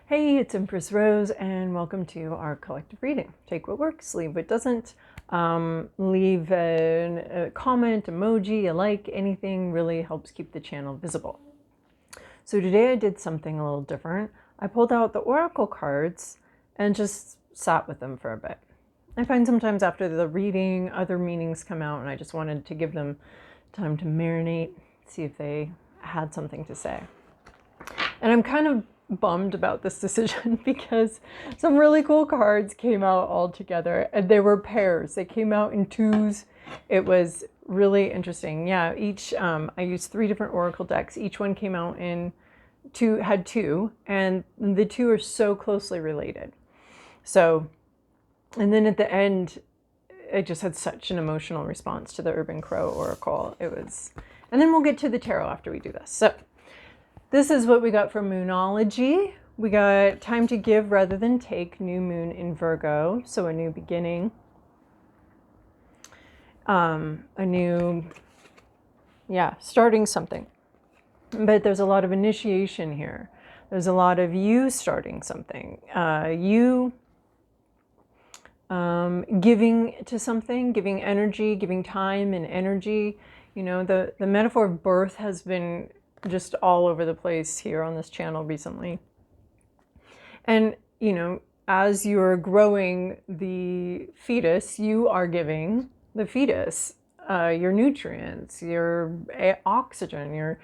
Hey, it's Empress Rose, and welcome to our collective reading. Take what works, leave what doesn't. Leave a comment, emoji, a like, anything really helps keep the channel visible. So today I did something a little different. I pulled out the oracle cards and just sat with them for a bit. I find sometimes after the reading, other meanings come out, and I just wanted to give them time to marinate, see if they had something to say. And I'm kind of bummed about this decision because some really cool cards came out all together, and they were pairs. They came out in twos. It was really interesting. Yeah, each I used 3 different oracle decks. Each one came out in had 2, and the 2 are so closely related. So, and then at the end, I just had such an emotional response to the Urban Crow Oracle. It was, and then we'll get to the tarot after we do this. So this is what we got from Moonology. We got time to give rather than take, new moon in Virgo, so a new beginning. Starting something. But there's a lot of initiation here. There's a lot of you starting something. You giving to something, giving energy, giving time and energy. You know, the metaphor of birth has been just all over the place here on this channel recently. And, you know, as you're growing the fetus, you are giving the fetus your nutrients, your oxygen,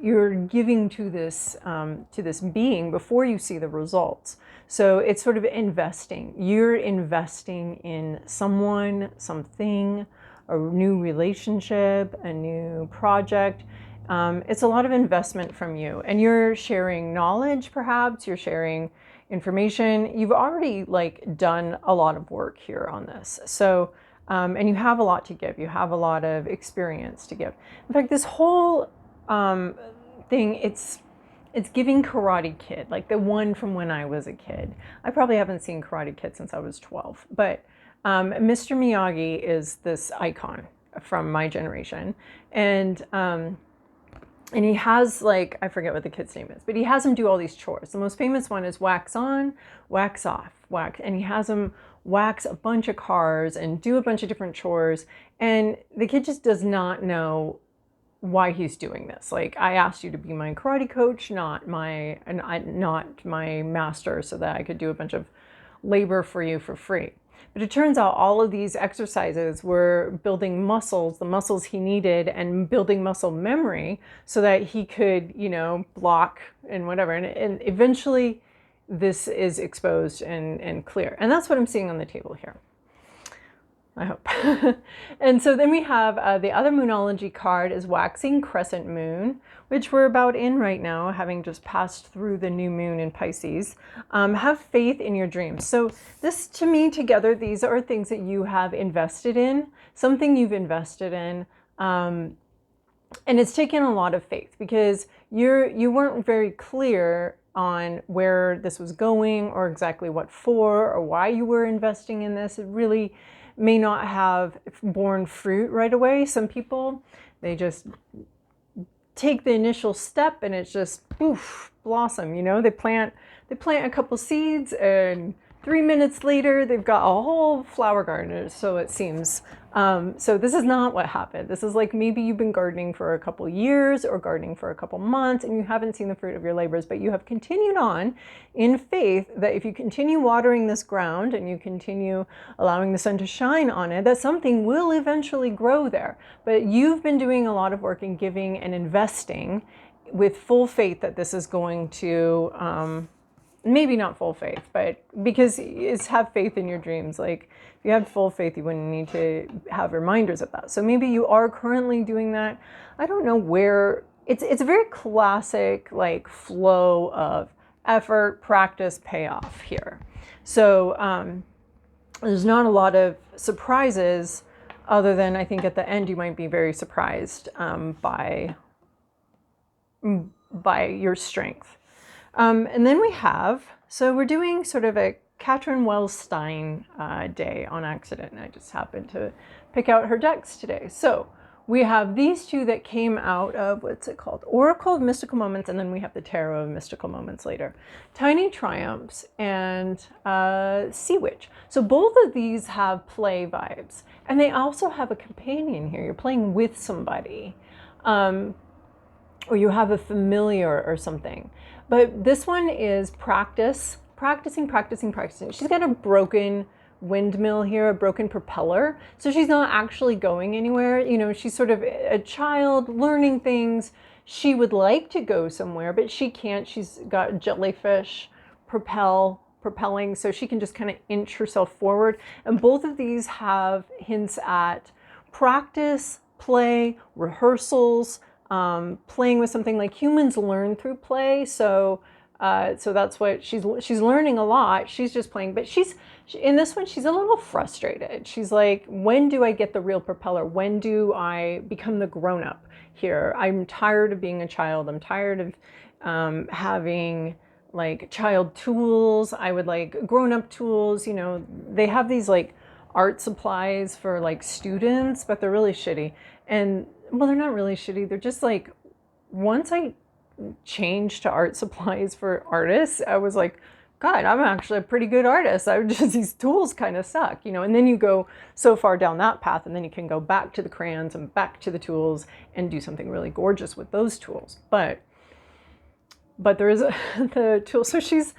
you're giving to this being before you see the results. So it's sort of investing. You're investing in someone, something, a new relationship, a new project. It's a lot of investment from you, and you're sharing knowledge, perhaps you're sharing information. You've already done a lot of work here on this. So, and you have a lot to give. You have a lot of experience to give. In fact, this whole thing, it's giving Karate Kid, like the one from when I was a kid. I probably haven't seen Karate Kid since I was 12, but Mr. Miyagi is this icon from my generation. And he has, I forget what the kid's name is, but he has him do all these chores. The most famous one is wax on, wax off, wax. And he has him wax a bunch of cars and do a bunch of different chores. And the kid just does not know why he's doing this. Like, I asked you to be my karate coach, not my master, so that I could do a bunch of labor for you for free. But it turns out all of these exercises were building muscles, the muscles he needed, and building muscle memory so that he could, block and whatever. And eventually this is exposed and clear. And that's what I'm seeing on the table here, I hope. And so then we have the other Moonology card is Waxing Crescent Moon, which we're about in right now, having just passed through the new moon in Pisces. Have faith in your dreams. So this, to me, together, these are things that you have invested in, something you've invested in. And it's taken a lot of faith because you weren't very clear on where this was going or exactly what for or why you were investing in this. It really may not have borne fruit right away. Some people, they just take the initial step and it's just poof, blossom. They plant a couple seeds, and 3 minutes later they've got a whole flower garden, so it seems. So this is not what happened. This is like maybe you've been gardening for a couple years or gardening for a couple months and you haven't seen the fruit of your labors, but you have continued on in faith that if you continue watering this ground and you continue allowing the sun to shine on it, that something will eventually grow there. But you've been doing a lot of work in giving and investing with full faith that this is going to, maybe not full faith, but because it's have faith in your dreams. Like, if you had full faith, you wouldn't need to have reminders of that. So maybe you are currently doing that. I don't know where. It's a very classic flow of effort, practice, payoff here. So there's not a lot of surprises, other than I think at the end you might be very surprised by your strength. And then we have, so we're doing sort of a Catherine Wells Stein day on accident, and I just happened to pick out her decks today. So we have these two that came out of, what's it called? Oracle of Mystical Moments, and then we have the Tarot of Mystical Moments later. Tiny Triumphs and Sea Witch. So both of these have play vibes. And they also have a companion here. You're playing with somebody. Or you have a familiar or something. But this one is practicing. She's got a broken windmill here, a broken propeller. So she's not actually going anywhere. You know, she's sort of a child learning things. She would like to go somewhere, but she can't. She's got jellyfish propelling, so she can just kind of inch herself forward. And both of these have hints at practice, play, rehearsals, playing with something. Like humans learn through play. So that's what she's learning a lot. She's just playing, but in this one, she's a little frustrated. She's like, when do I get the real propeller? When do I become the grown-up here? I'm tired of being a child. I'm tired of having like child tools. I would like grown-up tools. You know, they have these like art supplies for like students, but they're really shitty. And well, they're not really shitty. They're just like, once I changed to art supplies for artists, I was like, God, I'm actually a pretty good artist. These tools kind of suck, you know. And then you go so far down that path, and then you can go back to the crayons and back to the tools and do something really gorgeous with those tools. But there is the tool. So she's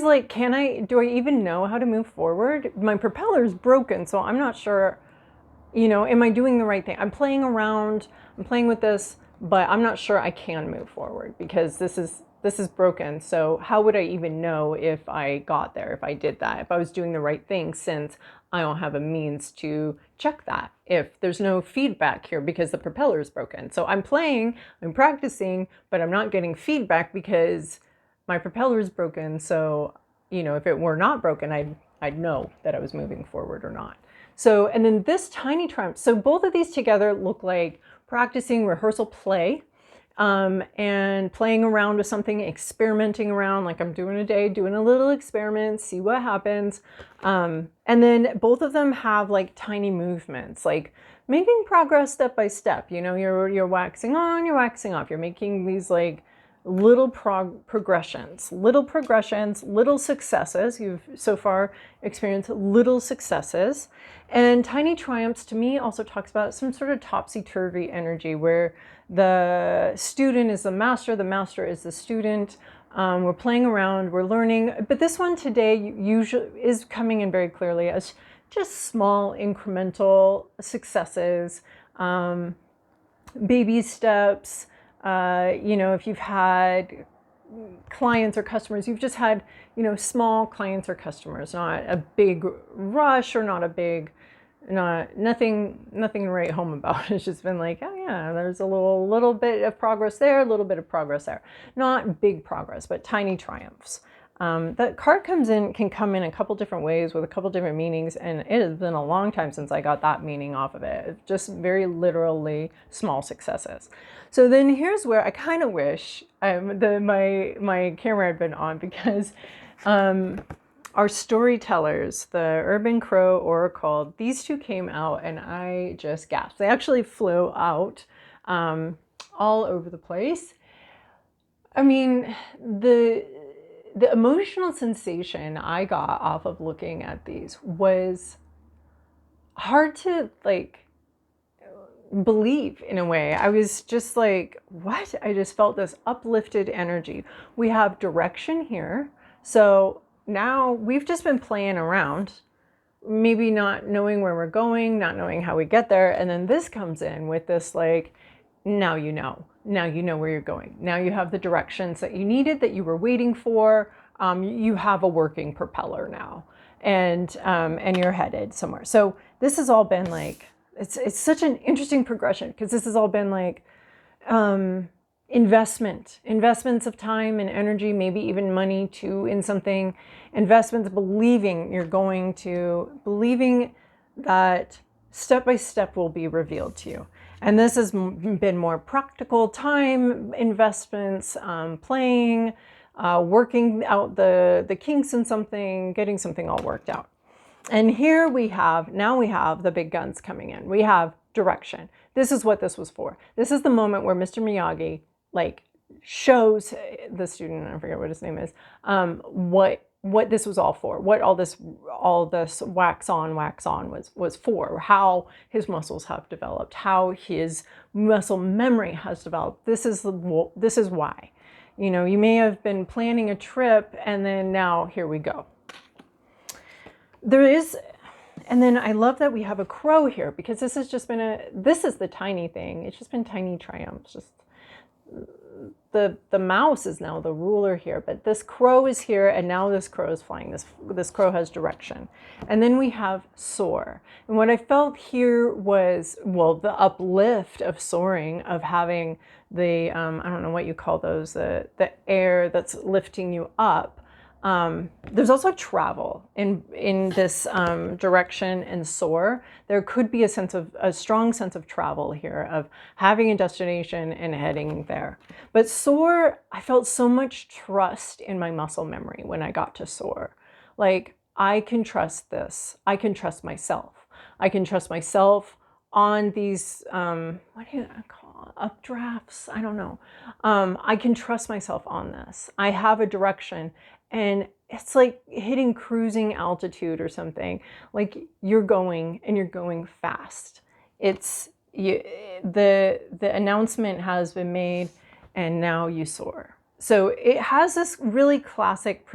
like, do I even know how to move forward? My propeller is broken, so I'm not sure, you know, am I doing the right thing? I'm playing around, I'm playing with this, but I'm not sure I can move forward because this is broken. So how would I even know if I got there, if I did that, if I was doing the right thing, since I don't have a means to check that, if there's no feedback here because the propeller is broken. So I'm playing, I'm practicing, but I'm not getting feedback because my propeller is broken. So, you know, if it were not broken, I'd know that I was moving forward or not. So, and then this Tiny Triumph. So both of these together look like practicing, rehearsal, play, and playing around with something, experimenting around, like I'm doing today, doing a little experiment, see what happens. And then both of them have like tiny movements, like making progress step by step. You know, you're waxing on, you're waxing off. You're making these like little progressions, little successes. You've so far experienced little successes. And Tiny Triumphs to me also talks about some sort of topsy-turvy energy where the student is the master is the student. We're playing around, we're learning. But this one today usually is coming in very clearly as just small incremental successes, baby steps. You know, if you've had clients or customers, you've just had, you know, small clients or customers, not a big rush or not a big, nothing to write home about. It's just been like, oh yeah, there's a little bit of progress there, a little bit of progress there. Not big progress, but tiny triumphs. That card can come in a couple different ways with a couple different meanings, and it has been a long time since I got that meaning off of it. Just very small successes. So then here's where I kind of wish my camera had been on, because our storytellers, the Urban Crow Oracle, these two came out and I just gasped. They actually flew out all over the place. I mean, the emotional sensation I got off of looking at these was hard to like believe in a way. I was just like, what? I just felt this uplifted energy. We have direction here. So now we've just been playing around, maybe not knowing where we're going, not knowing how we get there. And then this comes in with this like, now you know where you're going. Now you have the directions that you needed, that you were waiting for. You have a working propeller now, and you're headed somewhere. So this has all been like, it's such an interesting progression, because this has all been like investments of time and energy, maybe even money too, in something, investments, believing that step by step will be revealed to you. And this has been more practical time investments, playing, working out the kinks in something, getting something all worked out. And here now we have the big guns coming in. We have direction. This is what this was for. This is the moment where Mr. Miyagi like shows the student, I forget what his name is, what this was all for, what all this wax on was for, how his muscles have developed, how his muscle memory has developed. This is why. You know, you may have been planning a trip and then now here we go. And then I love that we have a crow here, because this has just been this is the tiny thing. It's just been tiny triumphs. Just the mouse is now the ruler here, but this crow is here, and now this crow is flying. This crow has direction. And then we have soar. And what I felt here was, well, the uplift of soaring, of having the, I don't know what you call those, the air that's lifting you up. There's also travel in this direction and soar. There could be a strong sense of travel here, of having a destination and heading there. But soar, I felt so much trust in my muscle memory when I got to soar. Like, I can trust this. I can trust myself. I can trust myself on these, what do you call it? Updrafts? I don't know. I can trust myself on this. I have a direction. And it's like hitting cruising altitude or something. Like, you're going and you're going fast. The announcement has been made and now you soar. So it has this really classic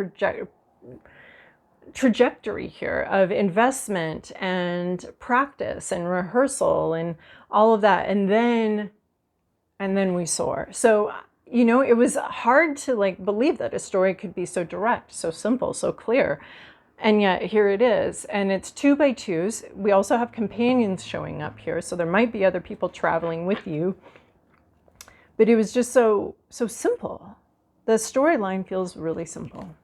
trajectory here of investment and practice and rehearsal and all of that. And then we soar. So, you know, it was hard to like believe that a story could be so direct, so simple, so clear. And yet here it is. And it's 2 by 2s. We also have companions showing up here. So there might be other people traveling with you. But it was just so simple. The storyline feels really simple.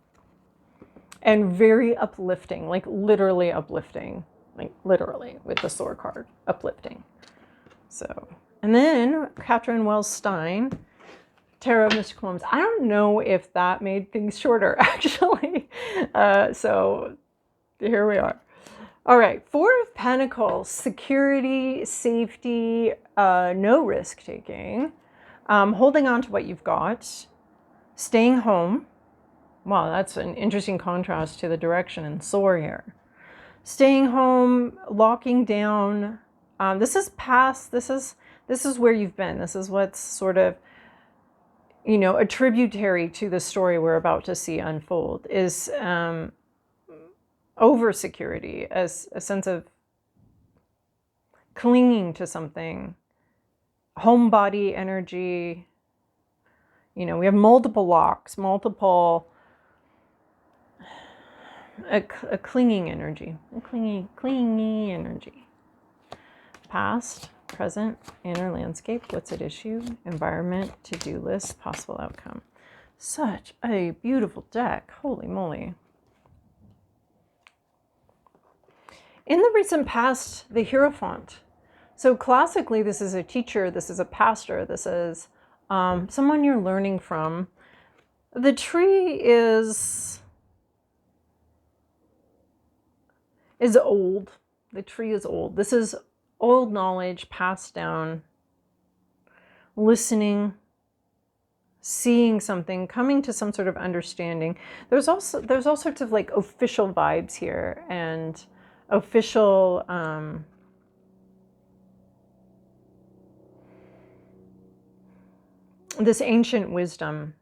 And very uplifting, like literally uplifting. Like literally with the soar card, uplifting. So, and then Catherine Wells Stein, Tarot of Mystical Moments. I don't know if that made things shorter, actually. So here we are. All right, 4 of Pentacles, security, safety, no risk taking, holding on to what you've got, staying home. Wow, that's an interesting contrast to the direction and soar here. Staying home, locking down. This is past. This is where you've been. This is what's sort of, you know, a tributary to the story we're about to see unfold, is over security, as a sense of clinging to something, homebody energy. You know, we have multiple locks, a clinging energy, a clingy energy. Past, present, inner landscape, what's at issue, environment, to-do list, possible outcome. Such a beautiful deck. Holy moly. In the recent past, the Hierophant. So classically, this is a teacher, this is a pastor, this is someone you're learning from. The tree is old. The tree is old. This is old knowledge passed down, listening, seeing something, coming to some sort of understanding. There's all sorts of like official vibes here, and official this ancient wisdom.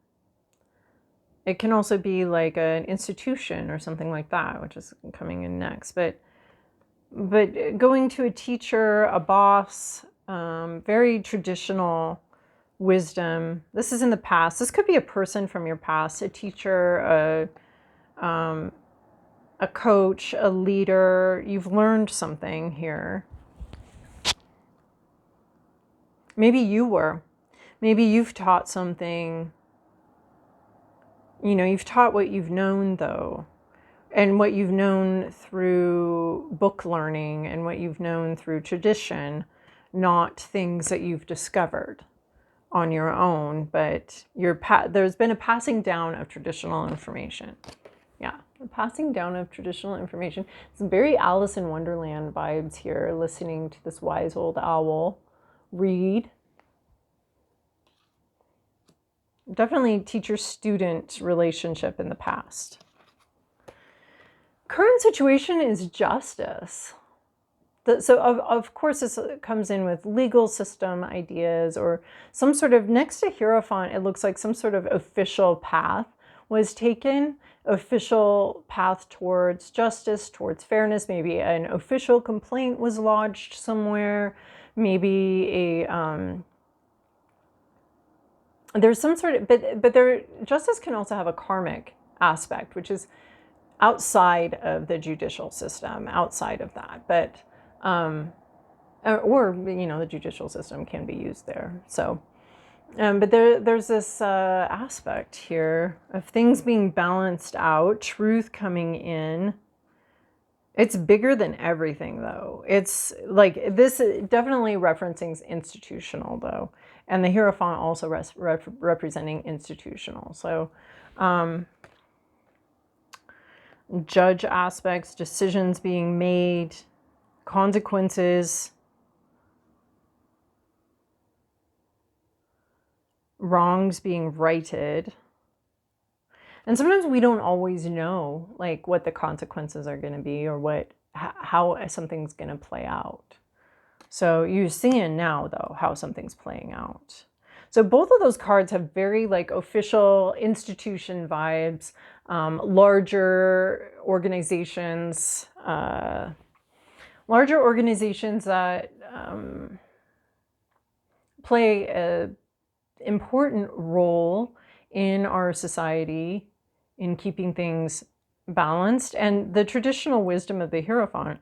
It can also be like an institution or something like that, which is coming in next. But going to a teacher, a boss, very traditional wisdom. This is in the past. This could be a person from your past, a teacher, a coach, a leader. You've learned something here. Maybe you were. Maybe you've taught something. You know, you've taught what you've known, though. And what you've known through book learning, and what you've known through tradition, not things that you've discovered on your own, but there's been a passing down of traditional information. Yeah, a passing down of traditional information. It's very Alice in Wonderland vibes here, listening to this wise old owl read. Definitely teacher-student relationship in the past. Current situation is justice. So of course this comes in with legal system ideas, or some sort of, next to Hierophant, it looks like some sort of official path was taken, official path towards justice, towards fairness. Maybe an official complaint was lodged somewhere, maybe a there's some sort of, but there, justice can also have a karmic aspect, which is outside of the judicial system, outside of that. But or the judicial system can be used there. So but there's this aspect here of things being balanced out, truth coming in. It's bigger than everything, though. It's like, this definitely referencing institutional, though, and the Hierophant also representing institutional. So judge aspects, decisions being made, consequences, wrongs being righted. And sometimes we don't always know like what the consequences are going to be, or how something's going to play out. So you're seeing now, though, how something's playing out. So both of those cards have very like official institution vibes, larger organizations that play an important role in our society in keeping things balanced. And the traditional wisdom of the Hierophant,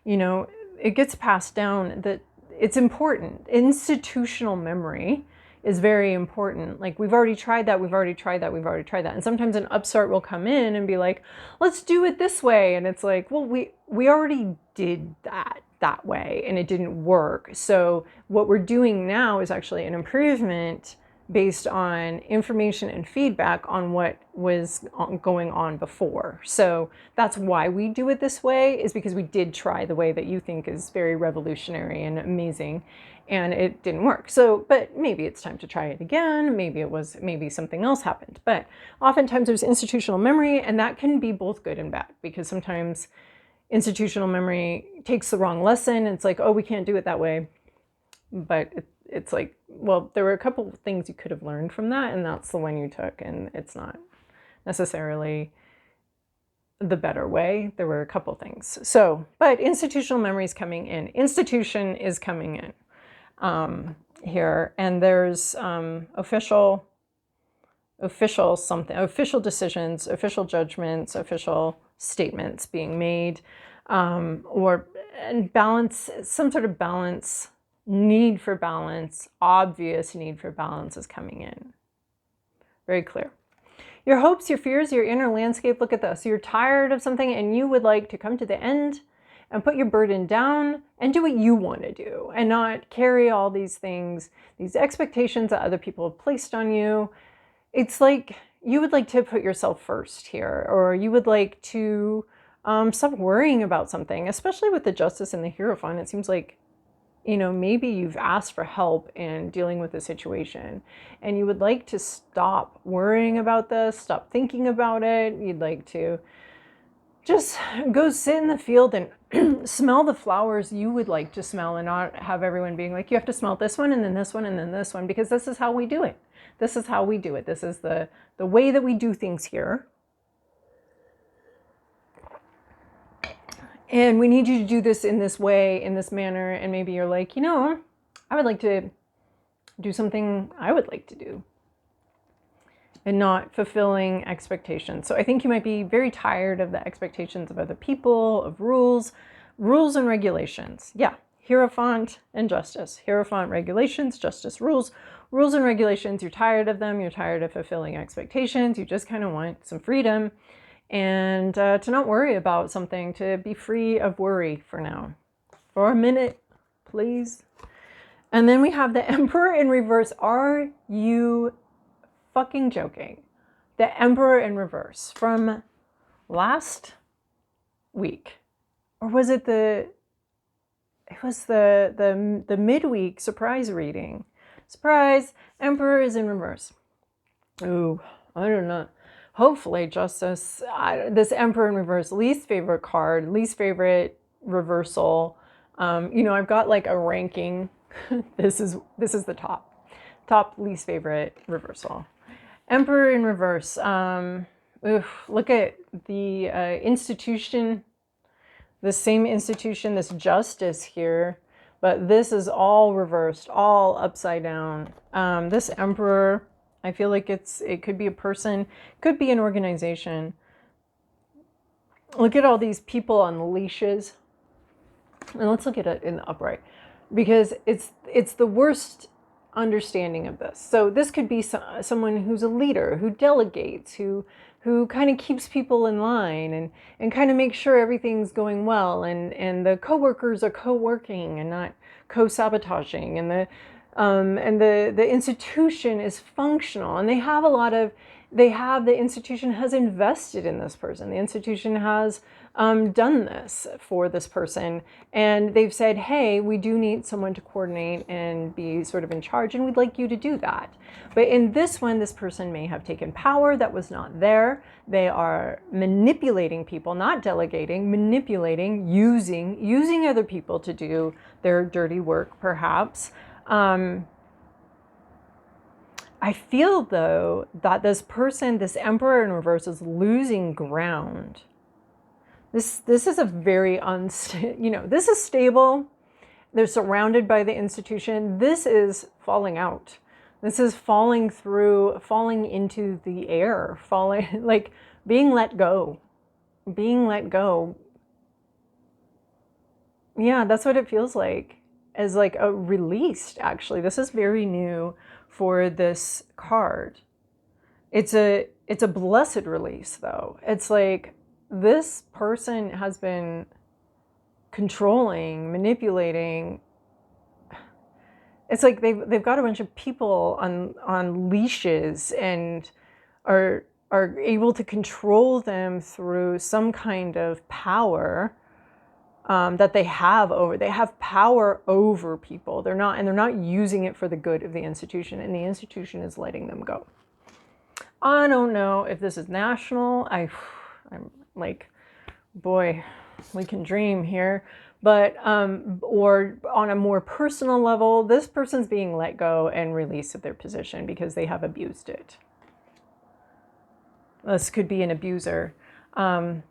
it gets passed down that it's important. Institutional memory is very important. Like, we've already tried that, And sometimes an upstart will come in and be like, let's do it this way. And it's like, well, we already did that way and it didn't work. So what we're doing now is actually an improvement based on information and feedback on what was going on before. So that's why we do it this way, is because we did try the way that you think is very revolutionary and amazing, and it didn't work. So, but maybe it's time to try it again. Maybe something else happened. But oftentimes there's institutional memory, and that can be both good and bad, because sometimes institutional memory takes the wrong lesson. It's like, oh, we can't do it that way. But it's like, well, there were a couple of things you could have learned from that, and that's the one you took, and it's not necessarily the better way. There were a couple things. So, but institutional memory is coming in. Institution is coming in here, and there's official decisions, official judgments, official statements being made, and balance, some sort of balance. Need for balance, obvious need for balance is coming in. Very clear. Your hopes, your fears, your inner landscape. Look at this. You're tired of something and you would like to come to the end and put your burden down and do what you want to do, and not carry all these things, these expectations that other people have placed on you. It's like you would like to put yourself first here, or you would like to stop worrying about something, especially with the Justice and the Hierophant. It seems like, maybe you've asked for help in dealing with the situation, and you would like to stop worrying about this, stop thinking about it. You'd like to just go sit in the field and smell the flowers you would like to smell, and not have everyone being like, you have to smell this one and then this one and then this one, because this is how we do it. This is how we do it. This is the way that we do things here. And we need you to do this in this way, in this manner. And maybe you're like, I would like to do something I would like to do, and not fulfilling expectations. So I think you might be very tired of the expectations of other people, of rules and regulations. Yeah, Hierophant and Justice. Hierophant, regulations; Justice, rules and regulations. You're tired of them. You're tired of fulfilling expectations. You just kind of want some freedom. And to not worry about something, to be free of worry for now. For a minute, please. And then we have the Emperor in reverse. Are you fucking joking? The Emperor in reverse from last week. Or was it it was the midweek surprise reading. Surprise, Emperor is in reverse. Ooh, I don't know. Hopefully, Justice. This Emperor in reverse, least favorite card, least favorite reversal. I've got like a ranking. This is the top least favorite reversal. Emperor in reverse. Look at the institution. The same institution, this justice here, but this is all reversed, all upside down. This Emperor, I feel like it could be a person, could be an organization. Look at all these people on leashes. And let's look at it in the upright, because it's the worst understanding of this. So this could be someone who's a leader, who delegates, who kind of keeps people in line and kind of makes sure everything's going well, and the coworkers are co-working and not co-sabotaging, and the institution is functional, and the institution has invested in this person. The institution has done this for this person, and they've said, hey, we do need someone to coordinate and be sort of in charge, and we'd like you to do that. But in this one, this person may have taken power that was not there. They are manipulating people, not delegating, manipulating, using other people to do their dirty work, perhaps. I feel, though, that this person, this Emperor in reverse, is losing ground. This is a very this is stable. They're surrounded by the institution. This is falling out. This is falling into the air, like being let go. Being let go. Yeah, that's what it feels like. As like a released, actually. This is very new for this card. It's a blessed release, though. It's like this person has been controlling, manipulating. It's like they've got a bunch of people on leashes and are able to control them through some kind of power that they have power over people. They're not using it for the good of the institution, and the institution is letting them go. I don't know if this is national. I'm like, boy, we can dream here. But or on a more personal level, this person's being let go and released of their position because they have abused it. This could be an abuser. And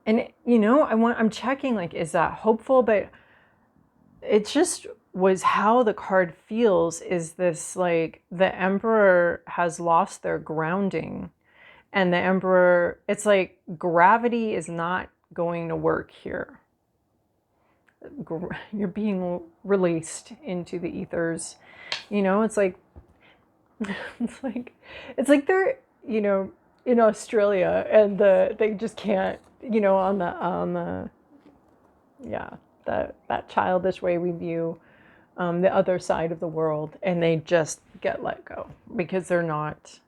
I'm checking, like, is that hopeful? But it just was how the card feels, is this, like, the Emperor has lost their grounding, and the Emperor, it's like gravity is not going to work here. You're being released into the ethers. It's like it's like they're, in Australia, and they just can't, on the that childish way we view the other side of the world, and they just get let go because they're not.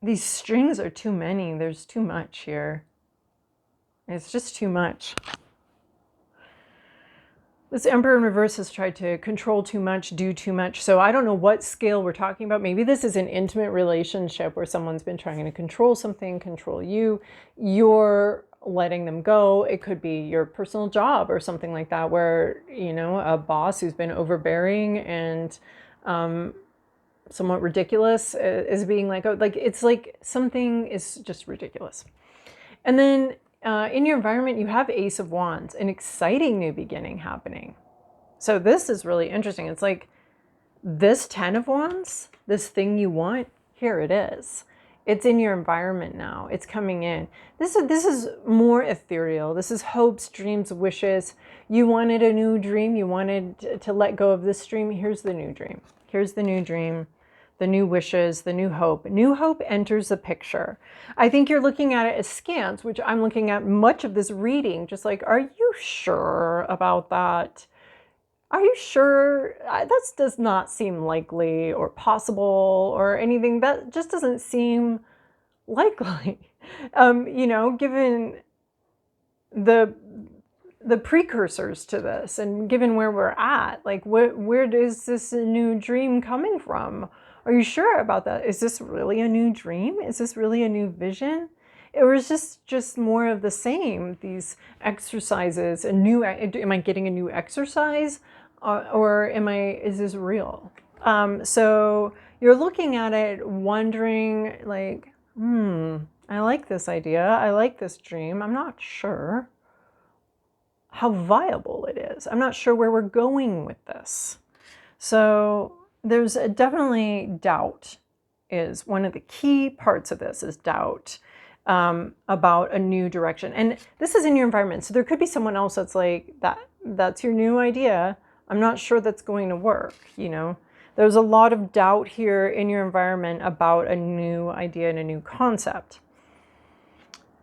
These strings are too many. There's too much here. It's just too much. This Emperor in reverse has tried to control too much, do too much. So I don't know what scale we're talking about. Maybe this is an intimate relationship where someone's been trying to control something, control you. You're letting them go. It could be your personal job or something like that, where, a boss who's been overbearing and somewhat ridiculous is being let go. Like, it's like something is just ridiculous. And then in your environment, you have Ace of Wands, an exciting new beginning happening. So this is really interesting. It's like this 10 of Wands, this thing you want, here it is. It's in your environment now. It's coming in. This is more ethereal. This is hopes, dreams, wishes. You wanted a new dream. You wanted to let go of this dream. Here's the new dream. Here's the new dream. The new wishes, the new hope. New hope enters the picture. I think you're looking at it as scans, which I'm looking at much of this reading, just like, are you sure about that? Are you sure? That does not seem likely or possible or anything. That just doesn't seem likely. Given the precursors to this, and given where we're at, like where is this new dream coming from? Are you sure about that? Is this really a new dream? Is this really a new vision? Or is this just more of the same, these exercises, am I getting a new exercise? Or is this real? So you're looking at it wondering like, I like this idea. I like this dream. I'm not sure how viable it is. I'm not sure where we're going with this. So there's definitely doubt is one of the key parts of this, is doubt about a new direction. And this is in your environment. So there could be someone else that's like, that's your new idea. I'm not sure that's going to work, you know. There's a lot of doubt here in your environment about a new idea and a new concept.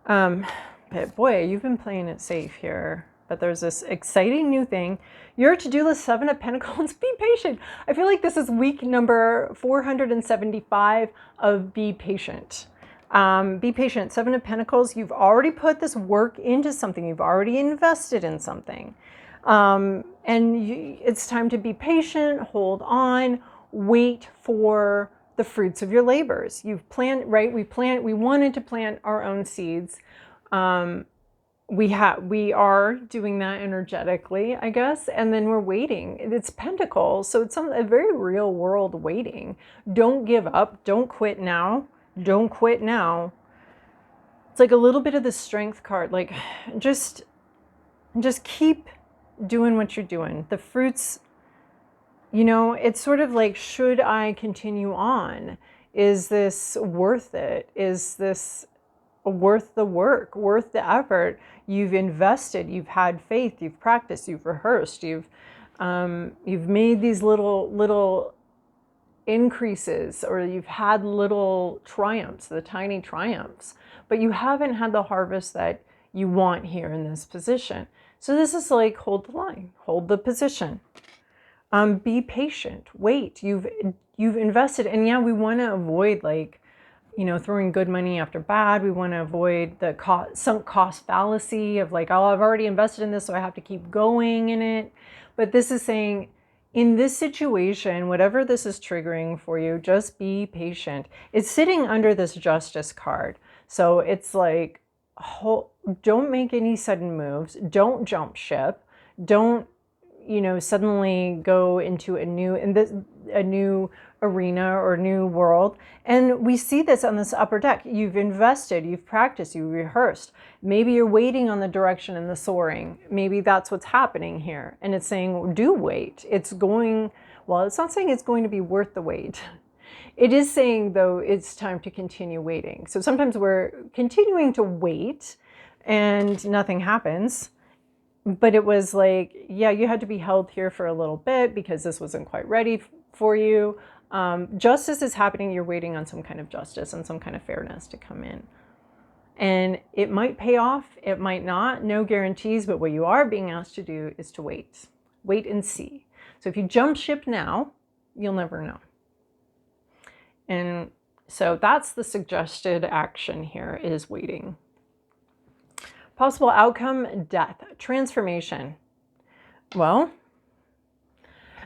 But boy, you've been playing it safe here. But there's this exciting new thing. Your to-do list, 7 of Pentacles. Be patient. I feel like this is week number 475 of be patient. Be patient. 7 of Pentacles. You've already put this work into something. You've already invested in something. It's time to be patient. Hold on. Wait for the fruits of your labors. You've planned, right? We wanted to plant our own seeds. We are doing that energetically, I guess, and then we're waiting. It's Pentacles, so it's a very real world waiting. Don't give up. Don't quit now. Don't quit now. It's like a little bit of the Strength card. Like, just keep doing what you're doing. The fruits, you know, it's sort of like, should I continue on? Is this worth it? Is this worth the work, worth the effort? You've invested, you've had faith, you've practiced, you've rehearsed, you've made these little increases, or you've had little triumphs, the tiny triumphs, but you haven't had the harvest that you want here in this position. So this is like, hold the line, hold the position. Be patient, wait. You've invested, and yeah, we want to avoid, like, you know, throwing good money after bad. We want to avoid the sunk cost fallacy of like, oh, I've already invested in this, so I have to keep going in it. But this is saying, in this situation, whatever this is triggering for you, just be patient. It's sitting under this Justice card. So it's like, don't make any sudden moves. Don't jump ship. Don't, you know, suddenly go into a new arena or new world. And we see this on this upper deck. You've invested, you've practiced, you've rehearsed. Maybe you're waiting on the direction and the soaring. Maybe that's what's happening here. And it's saying, do wait. It's not saying it's going to be worth the wait. It is saying, though, it's time to continue waiting. So sometimes we're continuing to wait and nothing happens. But it was like, yeah, you had to be held here for a little bit because this wasn't quite ready for you. Justice is happening. You're waiting on some kind of justice and some kind of fairness to come in. And it might pay off. It might not. No guarantees. But what you are being asked to do is to wait. Wait and see. So if you jump ship now, you'll never know. And so that's the suggested action here, is waiting. Possible outcome, death, transformation. Well,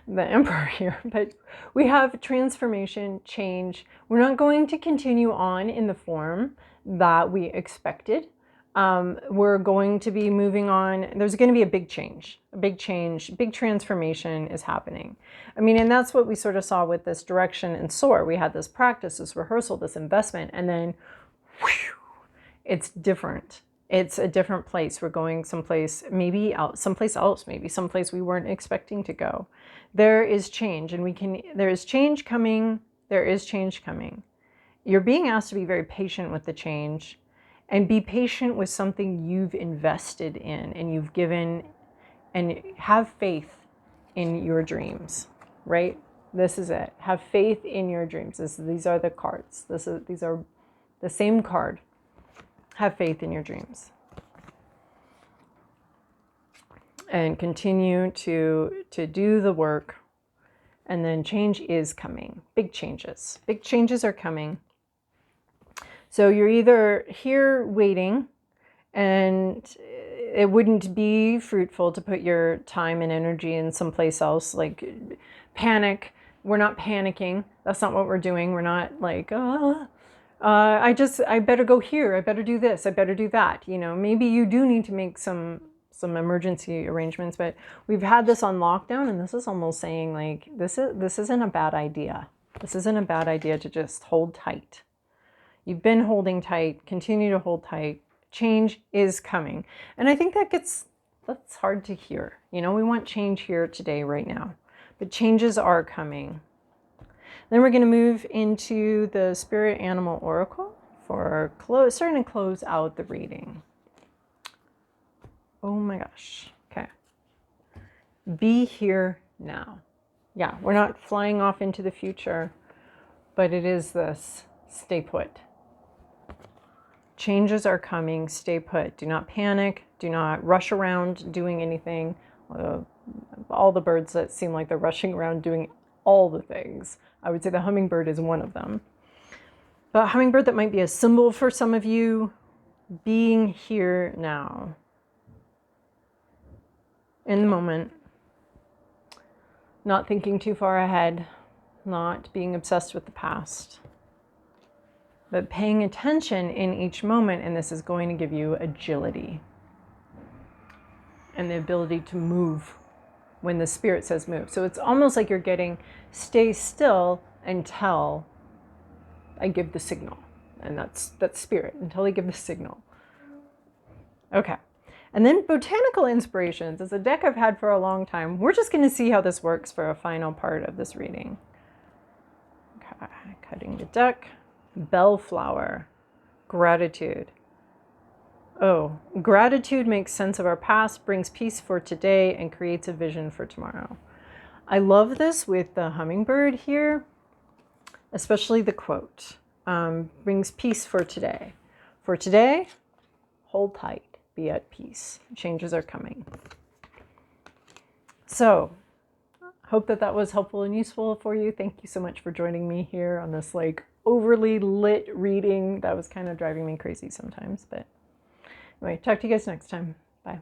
the Emperor here, but we have transformation, change. We're not going to continue on in the form that we expected. We're going to be moving on. There's going to be a big change, big transformation is happening. I mean, and that's what we sort of saw with this direction and soar. We had this practice, this rehearsal, this investment, and then whew, it's different. It's a different place. We're going someplace, maybe someplace else, maybe someplace we weren't expecting to go. There is change, and there is change coming. There is change coming. You're being asked to be very patient with the change, and be patient with something you've invested in and you've given, and have faith in your dreams, right? This is it. Have faith in your dreams. These are the cards. These are the same card. Have faith in your dreams. And continue to do the work. And then change is coming. Big changes. Big changes are coming. So you're either here waiting, and it wouldn't be fruitful to put your time and energy in someplace else, like panic. We're not panicking. That's not what we're doing. We're not like, I better go here. I better do this. I better do that. You know, maybe you do need to make some emergency arrangements, but we've had this on lockdown, and this is almost saying like, this isn't a bad idea. This isn't a bad idea to just hold tight. You've been holding tight, continue to hold tight. Change is coming. And I think that's hard to hear. You know, we want change here today, right now, but changes are coming. Then we're going to move into the Spirit Animal Oracle for starting to close out the reading. Oh my gosh. Okay. Be here now. Yeah, we're not flying off into the future, but it is this: stay put. Changes are coming. Stay put. Do not panic. Do not rush around doing anything. All the birds that seem like they're rushing around doing all the things. I would say the hummingbird is one of them. But hummingbird, that might be a symbol for some of you. Being here now. In the moment. Not thinking too far ahead. Not being obsessed with the past. But paying attention in each moment, and this is going to give you agility. And the ability to move when the spirit says move. So it's almost like you're getting, stay still until I give the signal. And that's spirit, until I give the signal. Okay. And then Botanical Inspirations is a deck I've had for a long time. We're just going to see how this works for a final part of this reading. Okay, cutting the deck. Bellflower. Gratitude. Oh, gratitude makes sense of our past, brings peace for today, and creates a vision for tomorrow. I love this with the hummingbird here, especially the quote. Brings peace for today. For today, hold tight, be at peace. Changes are coming. So, hope that was helpful and useful for you. Thank you so much for joining me here on this like overly lit reading that was kind of driving me crazy sometimes, but anyway, talk to you guys next time. Bye.